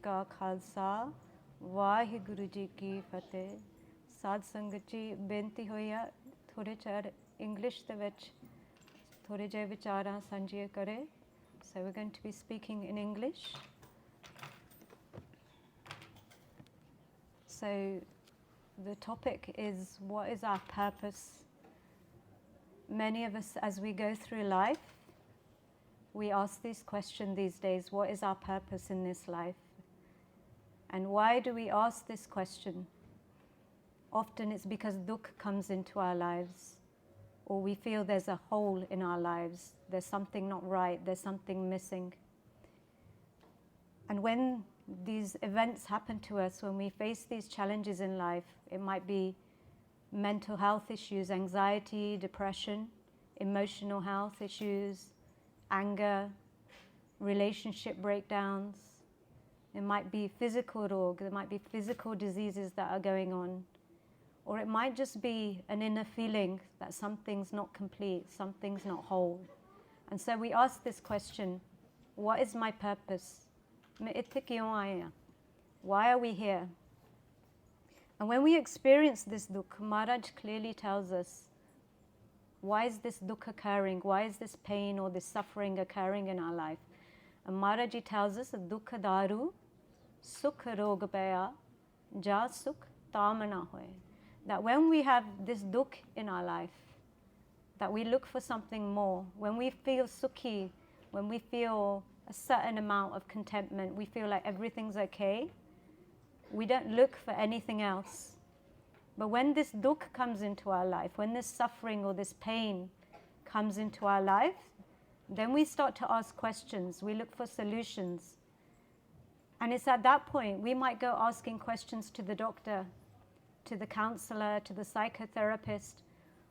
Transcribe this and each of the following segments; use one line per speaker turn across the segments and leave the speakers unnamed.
का खालसा वाहिगुरु जी की फतेह। साध संगत जी बेनती होई आ थोड़े चार इंग्लिश ਦੇ ਵਿੱਚ थोड़े ਜਿਹੇ ਵਿਚਾਰਾਂ ਸਾਂਝੇ ਕਰੇ। So we're going to be speaking in English. So the topic is, what is our purpose? Many of us, as we go through life, we ask this question these days: what is our purpose in this life? And why do we ask this question? Often it's because dukkha comes into our lives, or we feel there's a hole in our lives, there's something not right, there's something missing. And when these events happen to us, when we face these challenges in life, it might be mental health issues, anxiety, depression, emotional health issues, anger, relationship breakdowns. It might be physical rog, there might be physical diseases that are going on. Or it might just be an inner feeling that something's not complete, something's not whole. And so we ask this question: what is my purpose? Why are we here? And when we experience this dukkha, Maharaj clearly tells us, why is this dukkha occurring? Why is this pain or this suffering occurring in our life? And Maharaj tells us, dukkha daru sukh rog paya ja sukh tamana hoy. That when we have this dukkha in our life, that we look for something more. When we feel sukhi, when we feel a certain amount of contentment, we feel like everything's okay, we don't look for anything else. But when this dukkha comes into our life, when this suffering or this pain comes into our life, then we start to ask questions, we look for solutions. And it's at that point we might go asking questions to the doctor, to the counselor, to the psychotherapist.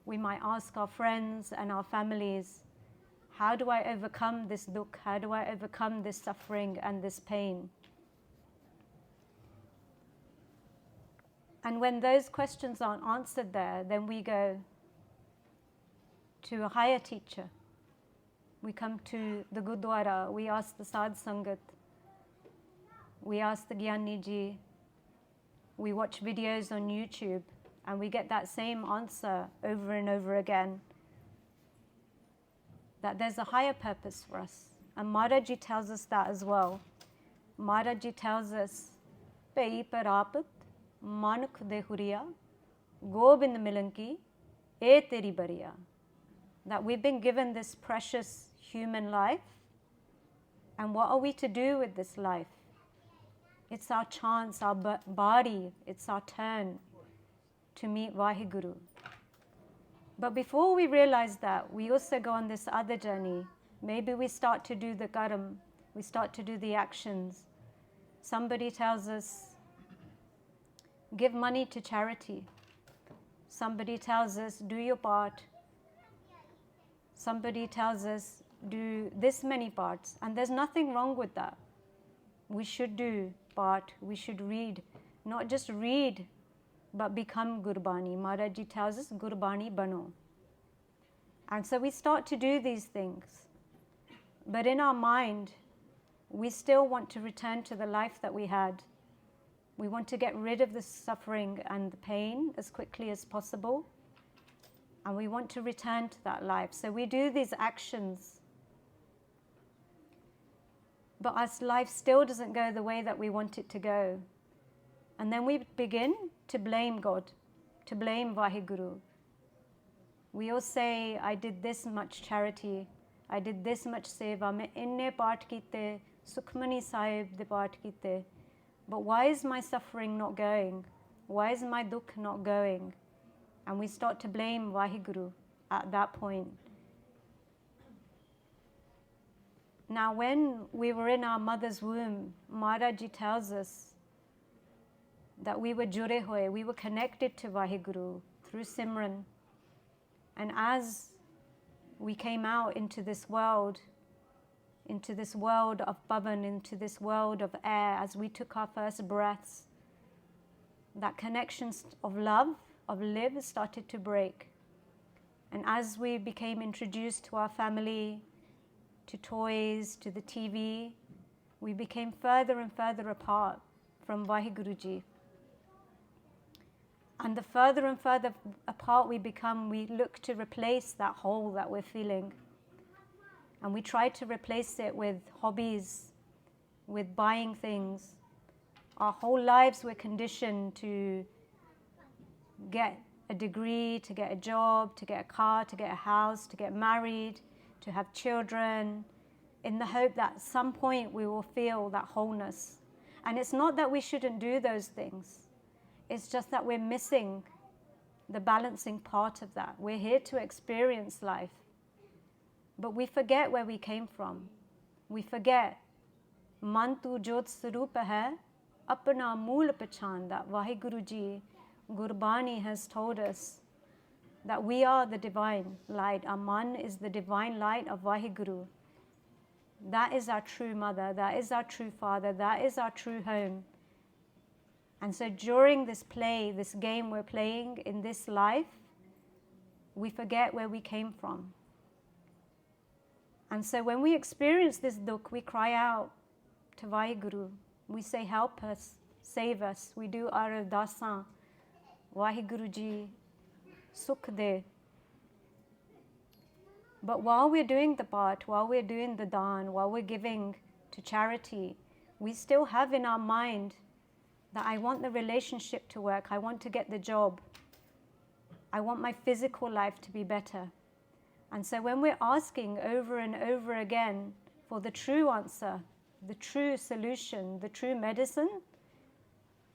We might ask our friends and our families, how do I overcome this dukkha? How do I overcome this suffering and this pain? And when those questions aren't answered there, then we go to a higher teacher. We come to the Gurdwara, we ask the Sadh Sangat, we ask the Gyani Ji, we watch videos on YouTube, and we get that same answer over and over again, that there's a higher purpose for us. And Maharaji tells us that as well. Maharaji tells us, Pei parapat manuk de huriya, gobind milanki, e teri bariya. That we've been given this precious human life, and what are we to do with this life? It's our chance, our body, it's our turn to meet Vaheguru. But before we realize that, we also go on this other journey. Maybe we start to do the karam, we start to do the actions. Somebody tells us, give money to charity. Somebody tells us, do your part. Somebody tells us, do this many parts. And there's nothing wrong with that. We should do part, we should read. Not just read, but become Gurbani. Maharaji tells us, Gurbani bano. And so we start to do these things. But in our mind, we still want to return to the life that we had. We want to get rid of the suffering and the pain as quickly as possible. And we want to return to that life. So we do these actions. But our life still doesn't go the way that we want it to go. And then we begin to blame God, to blame Vaheguru. We all say, I did this much charity, I did this much seva, main inne paat kite, Sukhmani Sahib de paat kite. But why is my suffering not going? Why is my dukkha not going? And we start to blame Vaheguru at that point. Now, when we were in our mother's womb, Maharaji tells us that we were jure hoye, we were connected to Vaheguru through Simran. And as we came out into this world of pavan, into this world of air, as we took our first breaths, that connection of love, of live, started to break. And as we became introduced to our family, to toys, to the TV, we became further and further apart from Vaheguru Ji. And the further and further apart we become, we look to replace that hole that we're feeling. And we try to replace it with hobbies, with buying things. Our whole lives we're conditioned to get a degree, to get a job, to get a car, to get a house, to get married, to have children, in the hope that at some point we will feel that wholeness. And it's not that we shouldn't do those things. It's just that we're missing the balancing part of that. We're here to experience life. But we forget where we came from. We forget. Man tu jot sarup hai, apna mool pechan. That Vaheguru Ji, Gurbani has told us that we are the divine light. Our man is the divine light of Vaheguru. That is our true mother. That is our true father. That is our true home. And so during this play, this game we're playing in this life, we forget where we came from. And so when we experience this dukh, we cry out to Vaheguru. We say, help us, save us. We do our ardasan. Vaheguru Ji, sukh de. But while we're doing the part, while we're doing the daan, while we're giving to charity, we still have in our mind that I want the relationship to work, I want to get the job, I want my physical life to be better. And so when we're asking over and over again for the true answer, the true solution, the true medicine,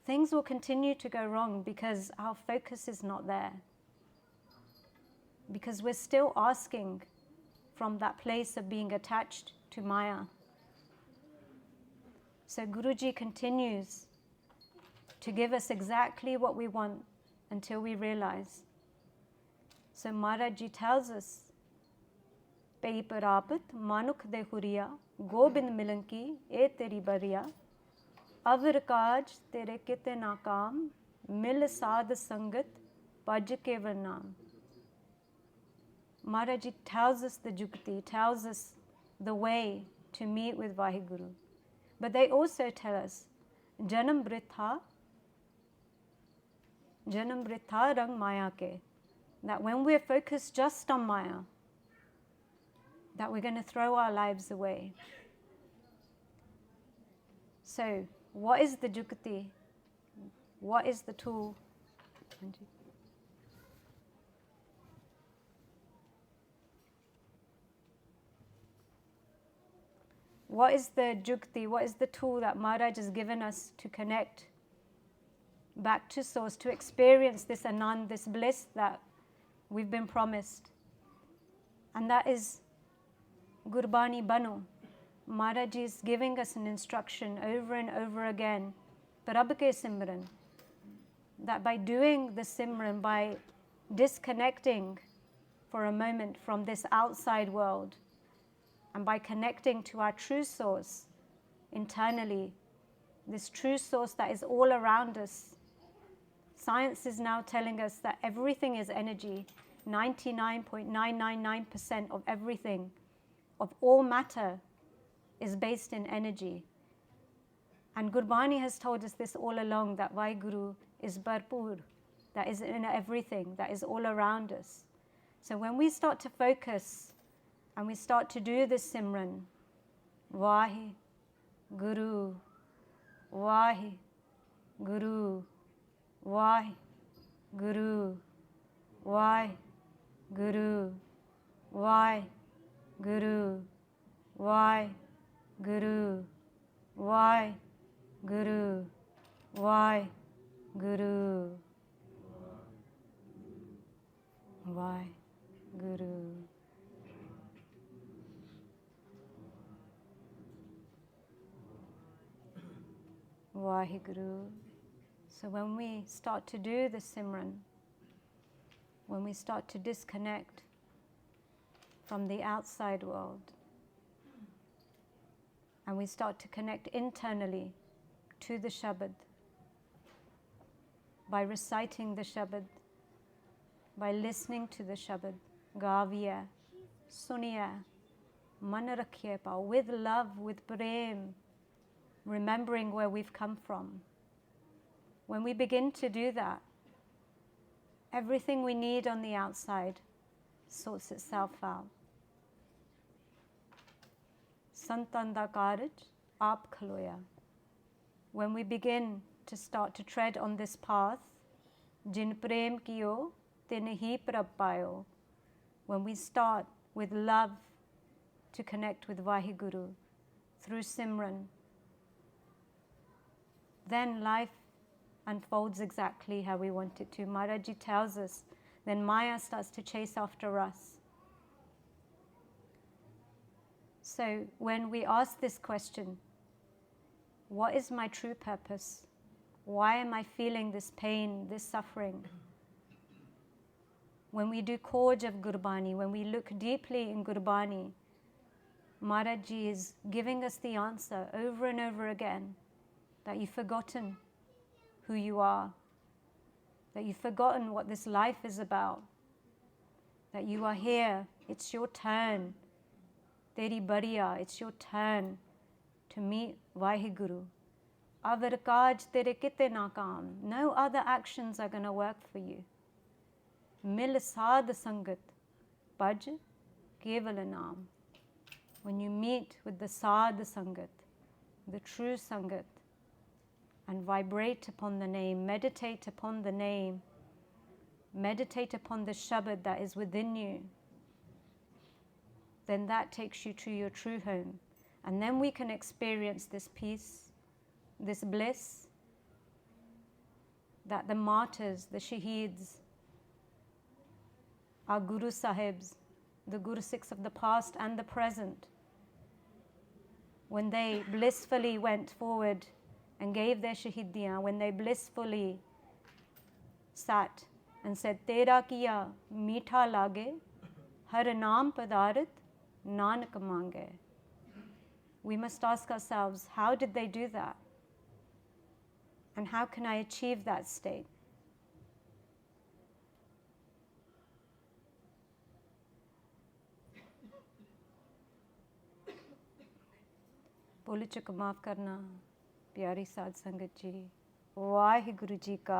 things will continue to go wrong because our focus is not there. Because we're still asking from that place of being attached to Maya. So Guruji continues to give us exactly what we want until we realize. So Maharaj Ji tells us, Pei parapat manuk de huriya, gobind milanki e teri bariya, avar kaj tere kite nakam, mil sad sangat paj ke varnam. Maharaj Ji tells us the Jukti, tells us the way to meet with Vaheguru. But they also tell us, Janam Britha rang maya ke, that when we're focused just on Maya, that we're going to throw our lives away. So, what is the Jukti? What is the tool? What is the Jukti? What is the tool that Maharaj has given us to connect back to Source, to experience this Anand, this bliss that we've been promised? And that is Gurbani Bano. Maharaj is giving us an instruction over and over again, Prabh ke Simran, that by doing the Simran, by disconnecting for a moment from this outside world, and by connecting to our true source internally, this true source that is all around us. Science is now telling us that everything is energy. 99.999% of everything, of all matter, is based in energy. And Gurbani has told us this all along, that Vaheguru is Bharpur, that is in everything, that is all around us. So when we start to focus and we start to do this Simran, Vaheguru, Vaheguru, Vaheguru, Vaheguru, Vaheguru, Vaheguru, Vaheguru, Vaheguru, Vaheguru. Vaheguru. So when we start to do the Simran, when we start to disconnect from the outside world, and we start to connect internally to the Shabad, by reciting the Shabad, by listening to the Shabad, Gaviya, Suniya, Man rakhiye pao, with love, with prem, remembering where we've come from. When we begin to do that, everything we need on the outside sorts itself out. Santanda karaj aap khaloya. When we begin to start to tread on this path, jin prem kiyo tin hi prab payo. When we start with love to connect with Vaheguru through Simran, then life unfolds exactly how we want it to. Maharaji tells us, then Maya starts to chase after us. So when we ask this question, what is my true purpose? Why am I feeling this pain, this suffering? When we do Khoj of Gurbani, when we look deeply in Gurbani, Maharaji is giving us the answer over and over again, that you've forgotten who you are, that you've forgotten what this life is about, that you are here, it's your turn, Teri Bariya, it's your turn to meet Vaheguru. Avar kaaj tere kite naakaam. No other actions are going to work for you. Mil saad sangat, bhaj keval naam. When you meet with the saad sangat, the true sangat, and vibrate upon the name, meditate upon the name, meditate upon the shabad that is within you, then that takes you to your true home. And then we can experience this peace, this bliss that the martyrs, the shaheeds, our Guru Sahibs, the Guru Sikhs of the past and the present, when they blissfully went forward and gave their shahidiyan, when they blissfully sat and said, Tera kiya meetha lage, har naam padarat, nanak mange. We must ask ourselves, how did they do that? And how can I achieve that state? Bole chuk maaf karna, pyari साध संगत जी, वाहिगुरु जी का